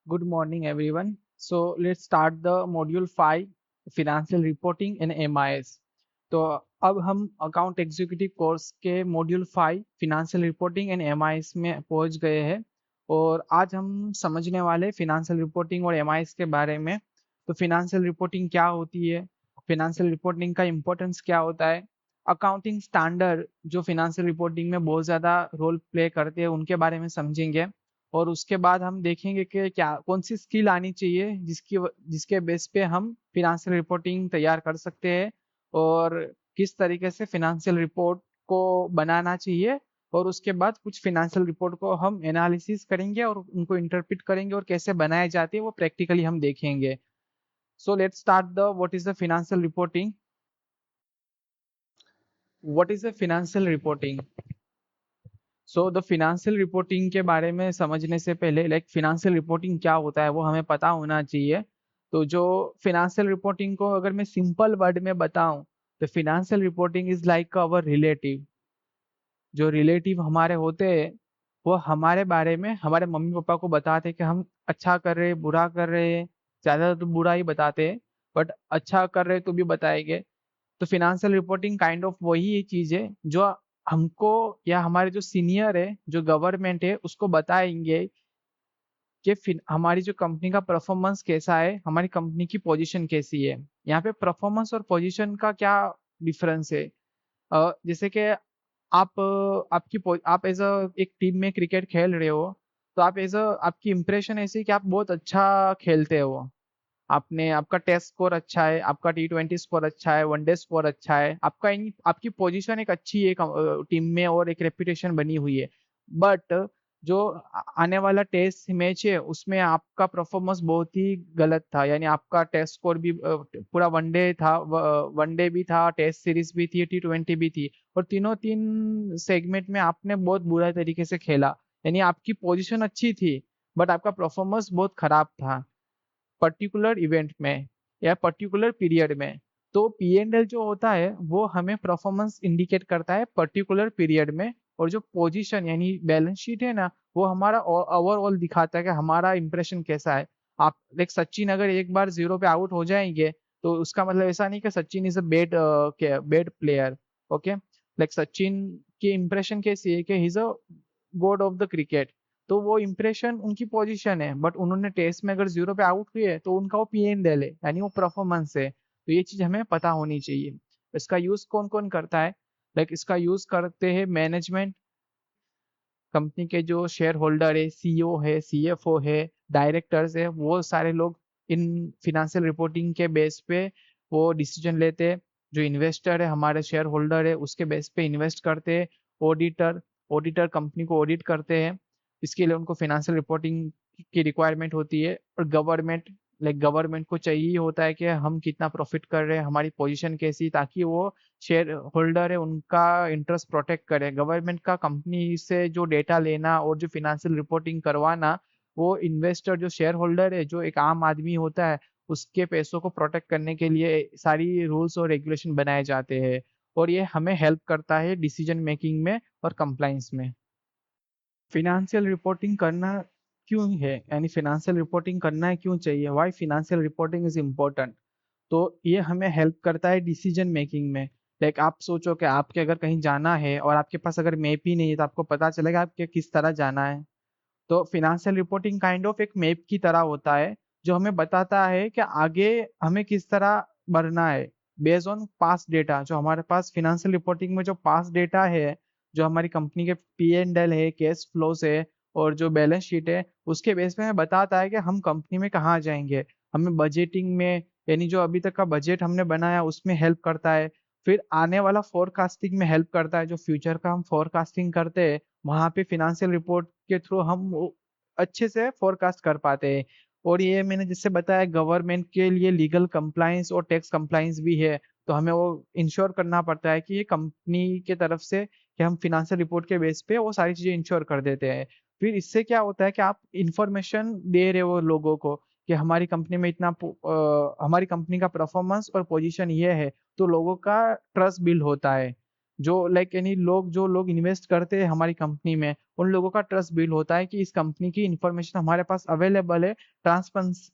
Good morning, everyone. So let's start the module 5 financial reporting in MIS. तो अब हम account executive course के module 5 financial reporting and MIS में पहुंच गए हैं और आज हम समझने वाले फिनेंशियल रिपोर्टिंग और MIS के बारे में। तो फिनेंशियल रिपोर्टिंग क्या होती है, फिनेंशियल रिपोर्टिंग का इम्पोर्टेंस क्या होता है, अकाउंटिंग स्टैंडर्ड जो फिनेंशियल रिपोर्टिंग में बहुत ज़्यादा रोल प्ले करते हैं उनके बारे में समझेंगे। और उसके बाद हम देखेंगे कि क्या कौन सी स्किल आनी चाहिए जिसके बेस पे हम फिनेंशियल रिपोर्टिंग तैयार कर सकते हैं और किस तरीके से फिनेंशियल रिपोर्ट को बनाना चाहिए। और उसके बाद कुछ फिनेंशियल रिपोर्ट को हम एनालिसिस करेंगे और उनको इंटरप्रेट करेंगे और कैसे बनाए जाते हैं वो प्रैक्टिकली हम देखेंगे। So let's start the what is the financial reporting. What is the financial reporting? So the financial reporting के बारे में समझने से पहले फिनेंशियल रिपोर्टिंग क्या होता है वो हमें पता होना चाहिए। तो जो फिनेंशियल रिपोर्टिंग को अगर मैं सिंपल वर्ड में बताऊं तो financial reporting is like our relative. जो रिलेटिव हमारे होते हैं वो हमारे बारे में हमारे मम्मी पापा को बताते हैं कि हम अच्छा कर रहे हैं बुरा कर रहे हैं। ज़्यादा तो बुरा ही बताते हैं, बट अच्छा कर रहे तो भी बताएंगे। तो फिनेंशियल रिपोर्टिंग काइंड ऑफ वही चीज है जो हमको या हमारे जो सीनियर है जो गवर्नमेंट है उसको बताएंगे कि हमारी जो कंपनी का परफॉर्मेंस कैसा है, हमारी कंपनी की पोजीशन कैसी है। यहाँ पे परफॉर्मेंस और पोजीशन का क्या डिफरेंस है? जैसे कि आप एज अ एक टीम में क्रिकेट खेल रहे हो तो आप एज अ आपकी इंप्रेशन ऐसी है कि आप बहुत अच्छा खेलते हो। आपने आपका टेस्ट स्कोर अच्छा है, आपका T20 स्कोर अच्छा है, वनडे स्कोर अच्छा है, आपकी पोजीशन एक अच्छी है टीम में और एक रेपुटेशन बनी हुई है। बट जो आने वाला टेस्ट मैच है उसमें आपका परफॉर्मेंस बहुत ही गलत था, यानी आपका टेस्ट स्कोर भी पूरा वनडे था, वनडे भी था, टेस्ट सीरीज भी थी, T20 भी थी, और तीनों तीन सेगमेंट में आपने बहुत बुरा तरीके से खेला। यानी आपकी पोजीशन अच्छी थी बट आपका परफॉर्मेंस बहुत खराब था पर्टिकुलर इवेंट में या पर्टिकुलर पीरियड में। तो P&L जो होता है वो हमें परफॉर्मेंस इंडिकेट करता है पर्टिकुलर पीरियड में, और जो पोजीशन यानी बैलेंस शीट है ना वो हमारा ओवरऑल दिखाता है कि हमारा इंप्रेशन कैसा है। आप लाइक सचिन अगर एक बार 0 पे आउट हो जाएंगे तो उसका मतलब ऐसा नहीं कि Sachin is a bed player. Okay, like Sachin की इंप्रेशन कैसी है कि he is a God of the cricket. तो वो इम्प्रेशन उनकी पोजीशन है, बट उन्होंने टेस्ट में अगर 0 पे आउट हुए तो उनका वो P&L है, यानी वो परफॉर्मेंस है। तो ये चीज हमें पता होनी चाहिए। इसका यूज कौन कौन करता है? इसका यूज करते हैं मैनेजमेंट, कंपनी के जो शेयर होल्डर है, CEO है, CFO है, डायरेक्टर्स है, वो सारे लोग इन फिनेंशियल रिपोर्टिंग के बेस पे वो डिसीजन लेते हैं। जो इन्वेस्टर है, हमारे शेयर होल्डर है, उसके बेस पे इन्वेस्ट करते हैं। ऑडिटर ऑडिटर कंपनी को ऑडिट करते हैं, इसके लिए उनको फिनेंशियल रिपोर्टिंग की रिक्वायरमेंट होती है। और गवर्नमेंट को चाहिए होता है कि हम कितना प्रॉफिट कर रहे हैं, हमारी पोजीशन कैसी, ताकि वो शेयर होल्डर है उनका इंटरेस्ट प्रोटेक्ट करे। गवर्नमेंट का कंपनी से जो डेटा लेना और जो फिनेंशियल रिपोर्टिंग करवाना, वो इन्वेस्टर जो शेयर होल्डर है जो एक आम आदमी होता है उसके पैसों को प्रोटेक्ट करने के लिए सारी रूल्स और रेगुलेशन बनाए जाते हैं। और ये हमें हेल्प करता है डिसीजन मेकिंग में और कंप्लाइंस में। फिनेंशियल रिपोर्टिंग करना क्यों है, यानी फिनेंशियल रिपोर्टिंग करना क्यों चाहिए, why financial reporting is important? तो ये हमें हेल्प करता है डिसीजन मेकिंग में। आप सोचो कि आपके अगर कहीं जाना है और आपके पास अगर मैप ही नहीं है तो आपको पता चलेगा आपके किस तरह जाना है। तो फिनेंशियल रिपोर्टिंग काइंड ऑफ एक मैप की तरह होता है जो हमें बताता है कि आगे हमें किस तरह बढ़ना है बेस्ड ऑन पास्ट डेटा। जो हमारे पास फिनेंशियल रिपोर्टिंग में जो पास्ट डेटा है, जो हमारी कंपनी के P&L है, कैश फ्लोस है, और जो बैलेंस शीट है, उसके बेस पे हमें बताता है कि हम कंपनी में कहाँ जाएंगे। हमें बजटिंग में, यानी जो अभी तक का बजट हमने बनाया उसमें हेल्प करता है। फिर आने वाला फोरकास्टिंग में हेल्प करता है, जो फ्यूचर का हम फोरकास्टिंग करते हैं वहां पे फिनेंशियल रिपोर्ट के थ्रू हम अच्छे से फोरकास्ट कर पाते हैं। और ये मैंने जिससे बताया गवर्नमेंट के लिए लीगल कंप्लाइंस और टैक्स कंप्लाइंस भी है। तो हमें वो इंश्योर करना पड़ता है कि ये कंपनी के तरफ से कि हम फिनेंशियल रिपोर्ट के बेस पे वो सारी चीजें इंश्योर कर देते हैं। फिर इससे क्या होता है कि आप इंफॉर्मेशन दे रहे हो लोगों को कि हमारी कंपनी में हमारी कंपनी का परफॉर्मेंस और पोजीशन ये है, तो लोगों का ट्रस्ट बिल्ड होता है। जो लाइक यानी जो लोग इन्वेस्ट करते हैं हमारी कंपनी में, उन लोगों का ट्रस्ट बिल्ड होता है कि इस कंपनी की इंफॉर्मेशन हमारे पास अवेलेबल है। ट्रांसपेरेंस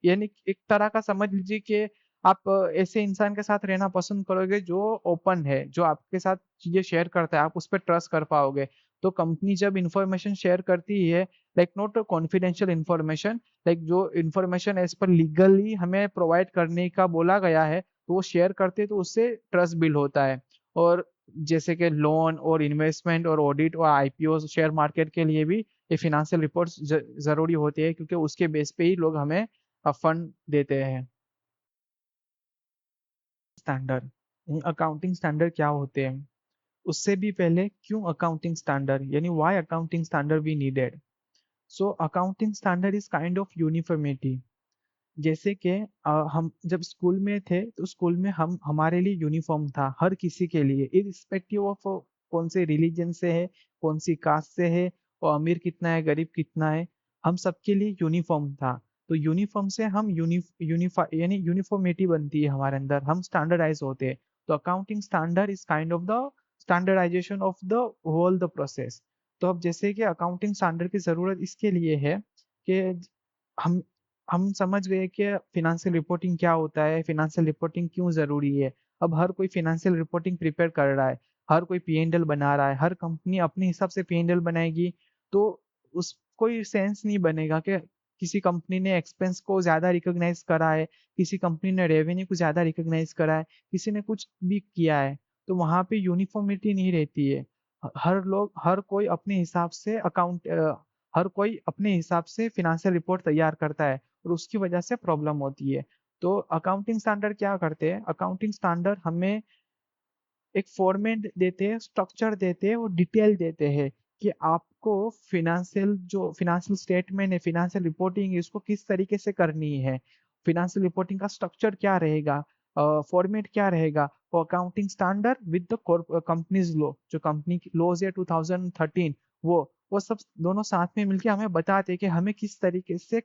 यानी एक तरह का समझ लीजिए कि आप ऐसे इंसान के साथ रहना पसंद करोगे जो ओपन है, जो आपके साथ चीजें शेयर करता है, आप उस पर ट्रस्ट कर पाओगे। तो कंपनी जब इंफॉर्मेशन शेयर करती है, like not confidential information, like जो इंफॉर्मेशन एज पर लीगली हमें प्रोवाइड करने का बोला गया है, तो वो शेयर करते हैं, तो उससे ट्रस्ट बिल्ड होता है। और जैसे कि लोन और इन्वेस्टमेंट और ऑडिट और आईपीओ शेयर मार्केट के लिए भी ये फिनेंशियल रिपोर्ट्स जरूरी होती है, क्योंकि उसके बेस पे ही लोग हमें फंड देते हैं। स्टैंडर्ड, अकाउंटिंग स्टैंडर्ड क्या होते हैं? उससे भी पहले क्यों अकाउंटिंग स्टैंडर्ड, यानी why accounting standard we needed. So accounting standard is kind of uniformity. जैसे कि हम जब स्कूल में थे, तो स्कूल में हम हमारे लिए यूनिफॉर्म था हर किसी के लिए, इरिस्पेक्टिव ऑफ कौन से रिलीजन से है, कौन सी कास्ट से है, और अमीर कितना है, गरीब कितना है, हम सबके लिए यूनिफॉर्म था। तो यूनिफॉर्म से हम यूनिफा यानी यूनिफॉर्मिटी बनती है हमारे अंदर, हम स्टैंडर्डाइज होते हैं। तो accounting standard is kind of the standardization of the whole the process. तो अब जैसे कि अकाउंटिंग स्टैंडर्ड की जरूरत इसके लिए है कि हम हम समझ गए कि फिनेंशियल रिपोर्टिंग क्या होता है, फिनेंशियल रिपोर्टिंग क्यों जरूरी है। अब हर कोई फिनेंशियल रिपोर्टिंग प्रिपेयर कर रहा है, हर कोई पीएनएल बना रहा है, हर कंपनी अपने हिसाब से पीएनएल बनाएगी। तो उस कोई सेंस नहीं बनेगा कि किसी कंपनी ने एक्सपेंस को ज्यादा रिकॉग्नाइज करा है, किसी कंपनी ने रेवेन्यू को ज्यादा रिकॉग्नाइज करा है, किसी ने कुछ भी किया है। तो वहां पे यूनिफॉर्मिटी नहीं रहती है। हर कोई अपने हिसाब से हर कोई अपने हिसाब से फिनेंशियल रिपोर्ट तैयार करता है, और उसकी वजह से प्रॉब्लम होती है। तो अकाउंटिंग स्टैंडर्ड क्या करते हैं? अकाउंटिंग स्टैंडर्ड हमें एक फॉर्मेट देते हैं, स्ट्रक्चर देते हैं और डिटेल देते हैं कि आपको फिनेंशियल स्टेटमेंट है, फिनेंशियल रिपोर्टिंग है, इसको किस तरीके से करनी है, फिनेंशियल रिपोर्टिंग का स्ट्रक्चर क्या रहेगा, फॉर्मेट क्या रहेगा। और accounting standard with the companies law, जो कंपनी लॉज है 2013, वो सब दोनों साथ में मिलके हमें बताते हैं कि हमें किस तरीके से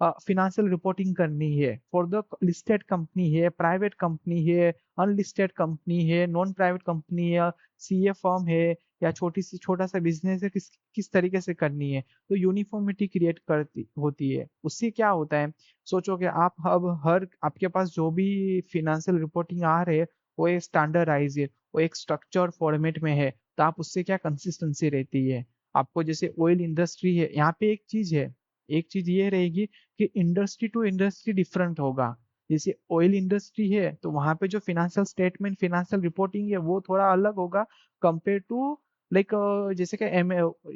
फिनेंशियल रिपोर्टिंग करनी है फॉर द लिस्टेड कंपनी है, प्राइवेट कंपनी है, अनलिस्टेड कंपनी है, नॉन प्राइवेट कंपनी है, सीए फर्म है, या छोटा सा बिजनेस है, किस किस तरीके से करनी है। तो यूनिफॉर्मिटी क्रिएट करती होती है। उससे क्या होता है, सोचो कि आप अब हर आपके पास जो भी फिनेंशियल रिपोर्टिंग आ रहे हैं, वो एक स्टैंडर्डाइज है, वो एक स्ट्रक्चर फॉर्मेट में है। तो आप उससे क्या कंसिस्टेंसी रहती है। आपको जैसे ऑयल इंडस्ट्री है, यहाँ पे एक चीज ये रहेगी कि इंडस्ट्री टू इंडस्ट्री डिफरेंट होगा। जैसे ऑयल इंडस्ट्री है, तो वहां पे जो फिनेंशियल स्टेटमेंट, फिनेंशियल रिपोर्टिंग है, वो थोड़ा अलग होगा कंपेयर टू लाइक जैसे कि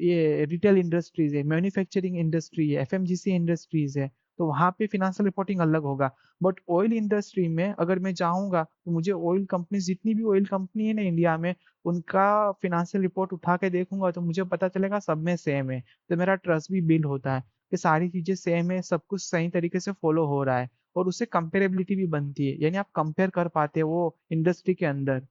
ये रिटेल इंडस्ट्रीज है, मैन्युफैक्चरिंग इंडस्ट्री है, एफएमजीसी इंडस्ट्रीज है, तो वहां पे फिनेंशियल रिपोर्टिंग अलग होगा। बट ऑयल इंडस्ट्री में अगर मैं चाहूंगा, तो मुझे ऑयल कंपनी, जितनी भी ऑयल कंपनी है ना इंडिया में, उनका फिनेंशियल रिपोर्ट उठा के देखूंगा, तो मुझे पता चलेगा सब में सेम है। तो मेरा ट्रस्ट भी बिल्ड होता है कि सारी चीजें सेम है, सब कुछ सही तरीके से फॉलो हो रहा है। और उससे कंपेरेबिलिटी भी बनती है, यानी आप कंपेयर कर पाते हैं वो इंडस्ट्री के अंदर।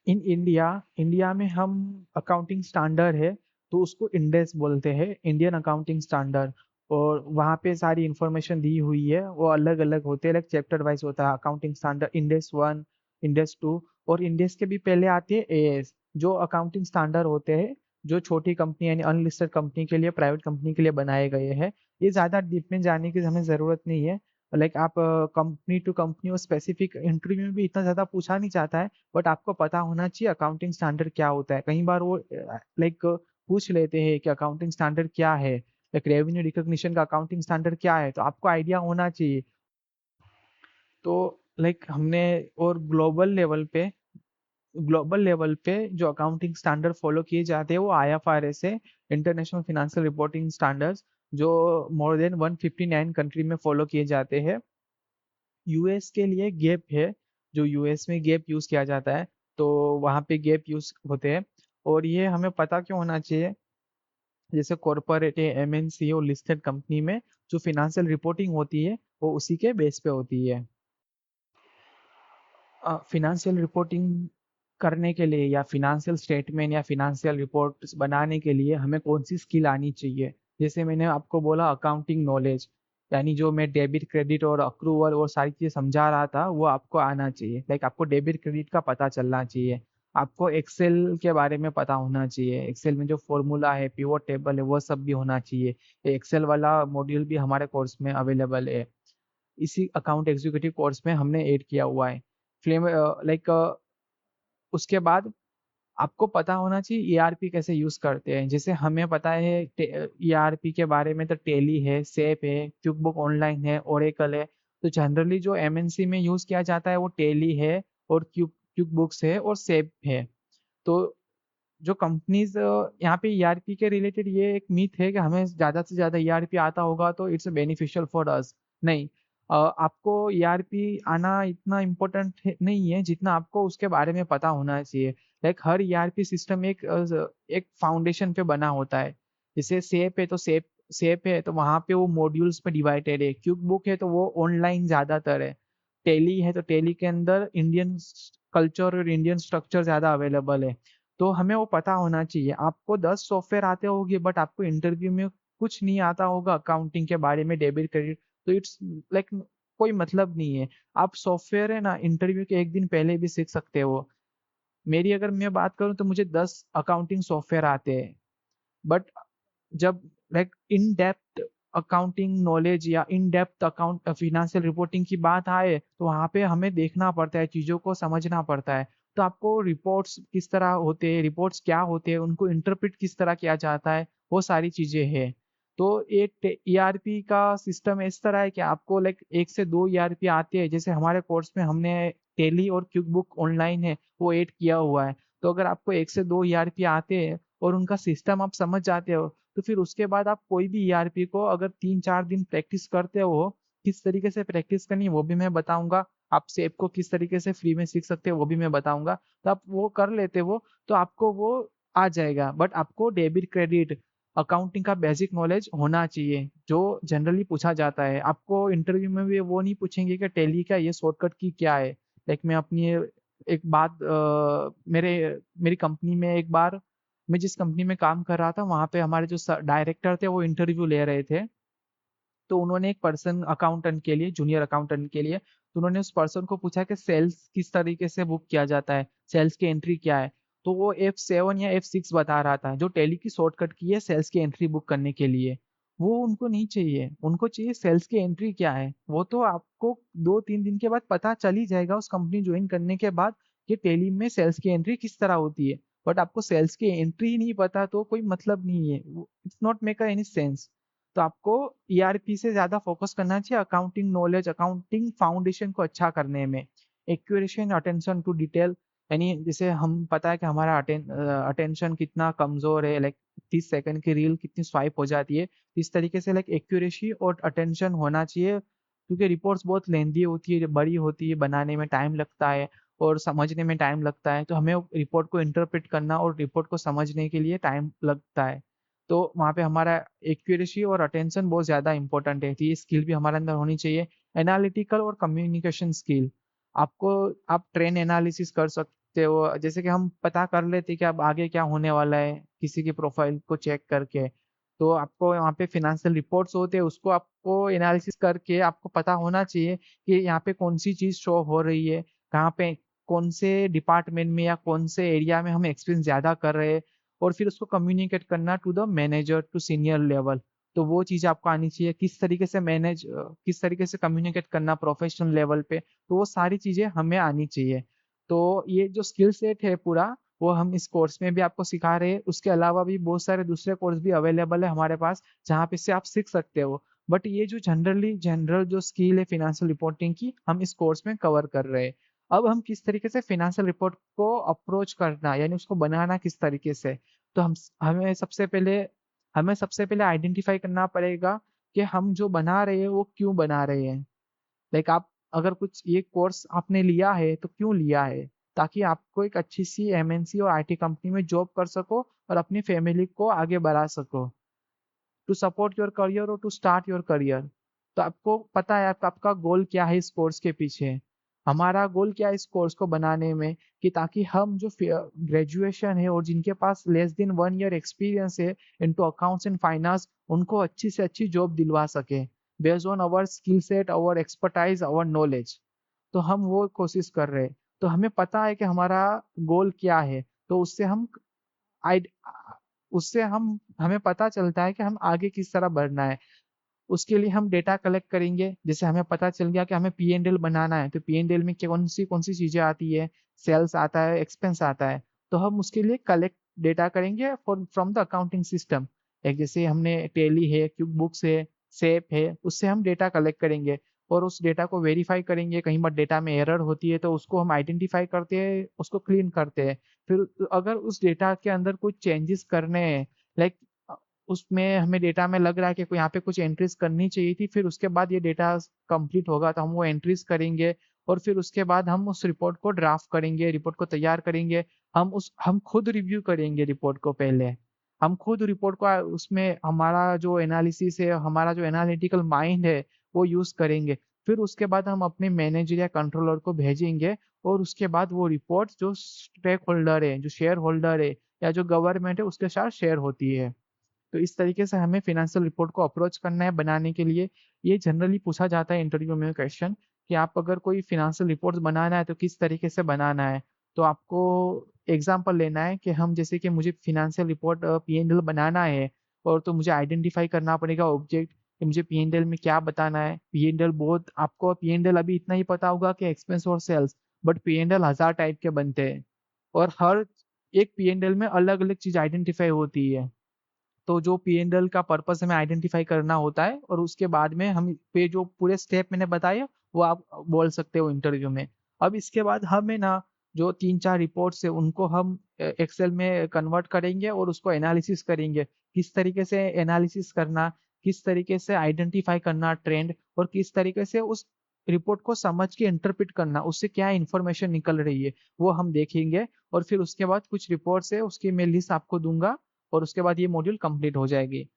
इन इंडिया इंडिया में हम अकाउंटिंग स्टैंडर्ड है, तो उसको इंडेस बोलते हैं, इंडियन अकाउंटिंग स्टैंडर्ड। और वहाँ पे सारी इंफॉर्मेशन दी हुई है, वो अलग अलग होते हैं, लाइक चैप्टर वाइज होता है accounting standard, Ind AS one, Ind AS two. और इंडेस के भी पहले आती है एएस, जो अकाउंटिंग स्टैंडर्ड होते हैं, जो छोटी कंपनी यानी अनलिस्टेड कंपनी के लिए, प्राइवेट कंपनी के लिए बनाए गए हैं। ये ज्यादा डीप में जाने की हमें जरूरत नहीं है। लाइक आप कंपनी टू कंपनी और स्पेसिफिक इंटरव्यू में भी इतना ज्यादा पूछा नहीं जाता है। बट आपको पता होना चाहिए अकाउंटिंग स्टैंडर्ड क्या होता है। कई बार वो लाइक पूछ लेते हैं कि अकाउंटिंग स्टैंडर्ड क्या है, लाइक रेवेन्यू रिकॉग्निशन का अकाउंटिंग स्टैंडर्ड क्या है, तो आपको आइडिया होना चाहिए। तो लाइक हमने, और ग्लोबल लेवल पे जो अकाउंटिंग स्टैंडर्ड फॉलो किए जाते हैं, वो आईएफआरएस है, इंटरनेशनल फाइनेंशियल रिपोर्टिंग स्टैंडर्ड्स, जो मोर देन 159 कंट्री में फॉलो किए जाते हैं। यूएस के लिए गैप है, जो यूएस में गैप यूज किया जाता है, तो वहाँ पे गैप यूज होते हैं। और ये हमें पता क्यों होना चाहिए, जैसे कॉरपोरेट एमएनसी और लिस्टेड कंपनी में जो फिनेंशियल रिपोर्टिंग होती है, वो उसी के बेस पे होती है। फिनेंशियल रिपोर्टिंग करने के लिए, या फिनेंशियल स्टेटमेंट या फिनेंशियल रिपोर्ट बनाने के लिए हमें कौन सी स्किल आनी चाहिए? जैसे मैंने आपको बोला, अकाउंटिंग नॉलेज, यानी जो मैं डेबिट क्रेडिट और अक्रूवल और सारी चीजें समझा रहा था वो आपको आना चाहिए। लाइक आपको डेबिट क्रेडिट का पता चलना चाहिए, आपको एक्सेल के बारे में पता होना चाहिए, एक्सेल में जो फॉर्मूला है, पिवोट टेबल है, वो सब भी होना चाहिए। एक्सेल वाला मॉड्यूल भी हमारे कोर्स में अवेलेबल है, इसी अकाउंट एग्जीक्यूटिव कोर्स में हमने ऐड किया हुआ है। फ्लेम लाइक उसके बाद आपको पता होना चाहिए ईआरपी कैसे यूज करते हैं। जैसे हमें पता है ईआरपी के बारे में, तो टेली है, सेप है, क्विकबुक ऑनलाइन है, ओरेकल है। तो जनरली जो एमएनसी में यूज किया जाता है वो टेली है और क्विकबुक्स है और सेप है। तो जो कंपनीज यहाँ पे ईआरपी के रिलेटेड ये एक मीथ है कि हमें ज्यादा से ज्यादा ईआरपी आता होगा तो इट्स बेनिफिशियल फॉर अस। नहीं, आपको ईआरपी आना इतना इम्पोर्टेंट नहीं है जितना आपको उसके बारे में पता होना चाहिए। लाइक हर ईआरपी सिस्टम एक फाउंडेशन पे बना होता है। जैसे सेप है तो सेप है तो वहाँ पे वो मॉड्यूल्स पे डिवाइडेड है। क्यूब बुक है तो वो ऑनलाइन ज्यादातर है। टेली है तो टेली के अंदर इंडियन कल्चर और इंडियन स्ट्रक्चर ज्यादा अवेलेबल है। तो हमें वो पता होना चाहिए। आपको 10 सॉफ्टवेयर आते होंगे बट आपको इंटरव्यू में कुछ नहीं आता होगा अकाउंटिंग के बारे में, डेबिट क्रेडिट, तो इट्स लाइक कोई मतलब नहीं है। आप सॉफ्टवेयर है ना इंटरव्यू के एक दिन पहले भी सीख सकते हो। मेरी अगर मैं बात करूं तो मुझे 10 अकाउंटिंग सॉफ्टवेयर आते हैं, बट जब like in depth accounting knowledge या in depth account financial reporting की बात आए तो वहाँ पे हमें देखना पड़ता है, चीज़ों को समझना पड़ता है। तो आपको रिपोर्ट्स किस तरह होते हैं, रिपोर्ट्स क्या होते हैं, उनको इंटरप्रेट किस तरह किया जाता है, वो सारी चीज़ें हैं। तो एक ईआरपी का सिस्टम इस तरह है कि आपको लाइक 1 से 2 ईआरपी आते हैं। जैसे हमारे कोर्स में हमने टेली और क्विकबुक ऑनलाइन है वो ऐड किया हुआ है। तो अगर आपको 1 से 2 ईआरपी आते हैं और उनका सिस्टम आप समझ जाते हो तो फिर उसके बाद आप कोई भी ईआरपी को अगर 3-4 दिन प्रैक्टिस करते हो, किस तरीके से प्रैक्टिस करनी है वो भी मैं बताऊंगा। आप सेप को किस तरीके से फ्री में सीख सकते हो वो भी मैं बताऊंगा। तो आप वो कर लेते हो तो आपको वो आ जाएगा। बट आपको डेबिट क्रेडिट अकाउंटिंग का बेसिक नॉलेज होना चाहिए जो जनरली पूछा जाता है। आपको इंटरव्यू में भी वो नहीं पूछेंगे कि टैली का ये शॉर्टकट की क्या है। लाइक मैं अपनी एक बात मेरे मेरी कंपनी में एक बार, मैं जिस कंपनी में काम कर रहा था वहां पे हमारे जो डायरेक्टर थे वो इंटरव्यू ले रहे थे। तो उन्होंने एक पर्सन अकाउंटेंट के लिए, जूनियर अकाउंटेंट के लिए, तो उन्होंने उस पर्सन को पूछा कि सेल्स किस तरीके से बुक किया जाता है, सेल्स की एंट्री क्या है। तो वो F7 या F6 बता रहा था, जो टैली की शॉर्टकट की है सेल्स की एंट्री बुक करने के लिए। वो उनको नहीं चाहिए, उनको चाहिए सेल्स की एंट्री क्या है। वो तो आपको 2-3 दिन के बाद पता चल ही जाएगा उस कंपनी ज्वाइन करने के बाद कि टैली में सेल्स की एंट्री किस तरह होती है। बट आपको सेल्स की एंट्री ही नहीं पता तो कोई मतलब नहीं है, it's not make any sense. तो आपको ईआरपी से ज्यादा फोकस करना चाहिए अकाउंटिंग नॉलेज, अकाउंटिंग फाउंडेशन को अच्छा करने में। Accuracy and attention to detail, यानी जैसे हम पता है कि हमारा अटेंशन कितना कमजोर है, लाइक 30 सेकंड की रील कितनी स्वाइप हो जाती है। इस तरीके से लाइक एक्यूरेसी और अटेंशन होना चाहिए, क्योंकि रिपोर्ट्स बहुत लेंदी होती है, बड़ी होती है, बनाने में टाइम लगता है और समझने में टाइम लगता है। तो हमें रिपोर्ट को इंटरप्रेट करना और रिपोर्ट को समझने के लिए टाइम लगता है। तो वहाँ पे हमारा एक्यूरेसी और अटेंशन बहुत ज़्यादा इंपॉर्टेंट है। तो ये स्किल भी हमारे अंदर होनी चाहिए। एनालिटिकल और कम्युनिकेशन स्किल, आपको आप ट्रेन एनालिसिस कर सकते हो। जैसे कि हम पता कर लेते हैं कि अब आगे क्या होने वाला है किसी की प्रोफाइल को चेक करके। तो आपको वहाँ पे फिनेंशियल रिपोर्ट्स होते हैं, उसको आपको एनालिसिस करके आपको पता होना चाहिए कि यहाँ पे कौन सी चीज़ शो हो रही है, कहाँ पे कौन से डिपार्टमेंट में या कौन से एरिया में हम एक्सपेंस ज़्यादा कर रहे हैं, और फिर उसको कम्युनिकेट करना to the manager, to senior level. तो वो चीज़ आपको आनी चाहिए, किस तरीके से किस तरीके से कम्युनिकेट करना प्रोफेशनल लेवल पे। तो वो सारी चीज़ें हमें आनी चाहिए। तो ये जो स्किल सेट है पूरा, वो हम इस कोर्स में भी आपको सिखा रहे हैं। उसके अलावा भी बहुत सारे दूसरे कोर्स भी अवेलेबल है हमारे पास जहाँ पे से आप सीख सकते हो। बट ये जो जनरल जो स्किल है फिनेंशियल रिपोर्टिंग की, हम इस कोर्स में कवर कर रहे हैं। अब हम किस तरीके से फिनेंशियल रिपोर्ट को अप्रोच करना, यानी उसको बनाना किस तरीके से। तो हमें सबसे पहले आइडेंटिफाई करना पड़ेगा कि हम जो बना रहे हैं वो क्यों बना रहे हैं। लाइक आप अगर कुछ ये कोर्स आपने लिया है तो क्यों लिया है, ताकि आपको एक अच्छी सी एमएनसी और आईटी कंपनी में जॉब कर सको और अपनी फैमिली को आगे बढ़ा सको, टू सपोर्ट योर करियर और टू स्टार्ट योर करियर। तो आपको पता है आपका गोल क्या है इस कोर्स के पीछे। हमारा गोल क्या है इस कोर्स को बनाने में, कि ताकि हम जो ग्रेजुएशन है और जिनके पास लेस देन 1 ईयर एक्सपीरियंस है इनटू अकाउंट्स एंड फाइनेंस, उनको अच्छी से अच्छी जॉब दिलवा सके। Based on our skill set, our expertise, our knowledge. तो हम वो कोशिश कर रहे हैं। तो हमें पता है कि हमारा गोल क्या है, तो आइड उससे हमें पता चलता है कि हम आगे किस तरह बढ़ना है। उसके लिए हम डेटा कलेक्ट करेंगे। जैसे हमें पता चल गया कि हमें P&L बनाना है, तो P&L में कौन सी चीजें आती है, सेल्स आता है, एक्सपेंस आता है, तो हम उसके लिए कलेक्ट डेटा करेंगे फ्रॉम द अकाउंटिंग सिस्टम। एक जैसे हमने टैली है, क्विक बुक्स है, सेप है, उससे हम डेटा कलेक्ट करेंगे और उस डेटा को वेरीफाई करेंगे। कहीं बार डेटा में एरर होती है तो उसको हम आइडेंटिफाई करते हैं, उसको क्लीन करते हैं। फिर अगर उस डेटा के अंदर कुछ चेंजेस करने हैं, लाइक उसमें हमें डेटा में लग रहा है कि कोई यहाँ पे कुछ एंट्रीज करनी चाहिए थी, फिर उसके बाद ये डेटा कंप्लीट होगा तो हम वो एंट्रीज करेंगे। और फिर उसके बाद हम उस रिपोर्ट को ड्राफ्ट करेंगे, रिपोर्ट को तैयार करेंगे। हम खुद रिव्यू करेंगे रिपोर्ट को पहले। हम खुद रिपोर्ट को उसमें हमारा जो एनालिसिस है, हमारा जो एनालिटिकल माइंड है, वो यूज करेंगे। फिर उसके बाद हम अपने मैनेजर या कंट्रोलर को भेजेंगे। और उसके बाद वो रिपोर्ट जो स्टेक होल्डर है, जो शेयर होल्डर है या जो गवर्नमेंट है, उसके साथ शेयर होती है। तो इस तरीके से हमें फाइनेंशियल रिपोर्ट को अप्रोच करना है बनाने के लिए। ये जनरली पूछा जाता है इंटरव्यू में क्वेश्चन, कि आप अगर कोई फाइनेंशियल रिपोर्ट बनाना है तो किस तरीके से बनाना है। तो आपको एग्जांपल लेना है कि हम जैसे कि मुझे फाइनेंशियल रिपोर्ट P&L बनाना है, और तो मुझे आइडेंटिफाई करना पड़ेगा ऑब्जेक्ट कि मुझे P&L में क्या बताना है। P&L बहुत, आपको P&L अभी इतना ही पता होगा कि एक्सपेंस और सेल्स, बट P&L 1000 टाइप के बनते हैं और हर एक P&L में अलग अलग चीज आइडेंटिफाई होती है। तो जो P&L का पर्पस हमें आइडेंटिफाई करना होता है, और उसके बाद में हम पे जो पूरे स्टेप मैंने बताए वो आप बोल सकते हो इंटरव्यू में। अब इसके बाद हमें ना जो 3-4 रिपोर्ट्स है उनको हम एक्सेल में कन्वर्ट करेंगे और उसको एनालिसिस करेंगे। किस तरीके से एनालिसिस करना, किस तरीके से आइडेंटिफाई करना ट्रेंड, और किस तरीके से उस रिपोर्ट को समझ के इंटरप्रेट करना, उससे क्या इंफॉर्मेशन निकल रही है वो हम देखेंगे। और फिर उसके बाद कुछ रिपोर्ट्स है उसकी मैं लिस्ट आपको दूंगा, और उसके बाद ये मॉड्यूल कंप्लीट हो जाएगी।